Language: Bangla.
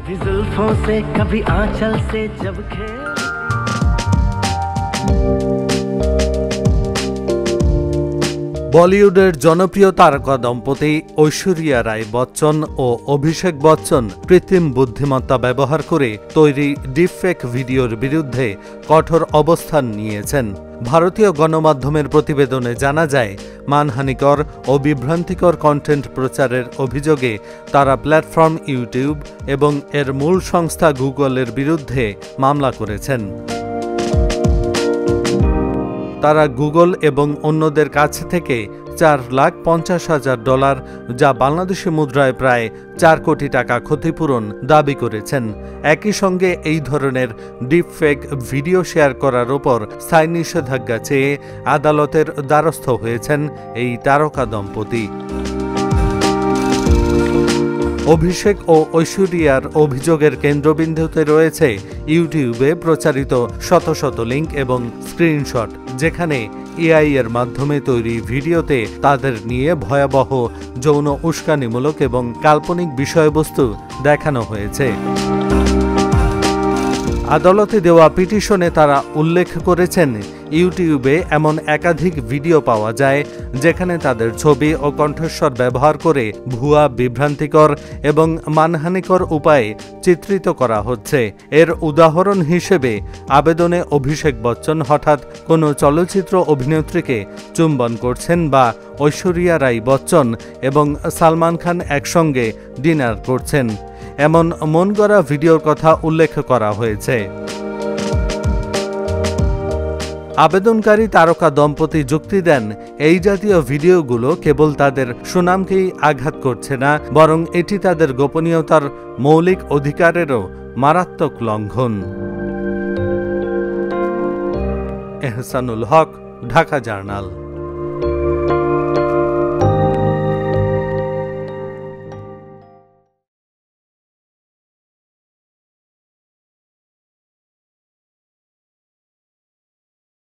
जुल्फों से कभी आंचल से जब বলিউডের জনপ্রিয় তারকা দম্পতি ঐশ্বরিয়া রায় বচ্চন ও অভিষেক বচ্চন কৃত্রিম বুদ্ধিমত্তা ব্যবহার করে তৈরি ডিপফেক ভিডিওর বিরুদ্ধে কঠোর অবস্থান নিয়েছেন। ভারতীয় গণমাধ্যমের প্রতিবেদনে জানা যায়, মানহানিকর ও বিভ্রান্তিকর কন্টেন্ট প্রচারের অভিযোগে তারা প্ল্যাটফর্ম ইউটিউব এবং এর মূল সংস্থা গুগলের বিরুদ্ধে মামলা করেছেন। তারা গুগল এবং অন্যদের কাছ থেকে $4,50,000, যা বাংলাদেশি মুদ্রায় প্রায় 4 কোটি টাকা ক্ষতিপূরণ দাবি করেছেন। একই সঙ্গে এই ধরনের ডিপফেক ভিডিও শেয়ার করার ওপর স্থায়ী নিষেধাজ্ঞা চেয়ে আদালতের দ্বারস্থ হয়েছেন এই তারকা দম্পতি। অভিষেক ও ঐশ্বরিয়ার অভিযোগের কেন্দ্রবিন্দুতে রয়েছে ইউটিউবে প্রচারিত শত শত লিঙ্ক এবং স্ক্রিনশট, যেখানে এআই এর মাধ্যমে তৈরি ভিডিওতে তাদের নিয়ে ভয়াবহ যৌন উস্কানিমূলক এবং কাল্পনিক বিষয়বস্তু দেখানো হয়েছে। আদালতে দেওয়া পিটিশনে তারা উল্লেখ করেছেন, ইউটিউবে এমন একাধিক ভিডিও পাওয়া যায় যেখানে তাদের ছবি ও কণ্ঠস্বর ব্যবহার করে ভুয়া, বিভ্রান্তিকর এবং মানহানিকর উপায়ে চিত্রিত করা হচ্ছে। এর উদাহরণ হিসেবে আবেদনে অভিষেক বচ্চন হঠাৎ কোনো চলচ্চিত্র অভিনেত্রীকে চুম্বন করছেন, বা ঐশ্বরিয়া রায় বচ্চন এবং সালমান খান একসঙ্গে ডিনার করছেন, এমন মনগড়া ভিডিওর কথা উল্লেখ করা হয়েছে। আবেদনকারী তারকা দম্পতি যুক্তি দেন, এই জাতীয় ভিডিওগুলো কেবল তাদের সুনামকেই আঘাত করছে না, বরং এটি তাদের গোপনীয়তার মৌলিক অধিকারেরও মারাত্মক লঙ্ঘন। এহসানুল হক, ঢাকা জার্নাল।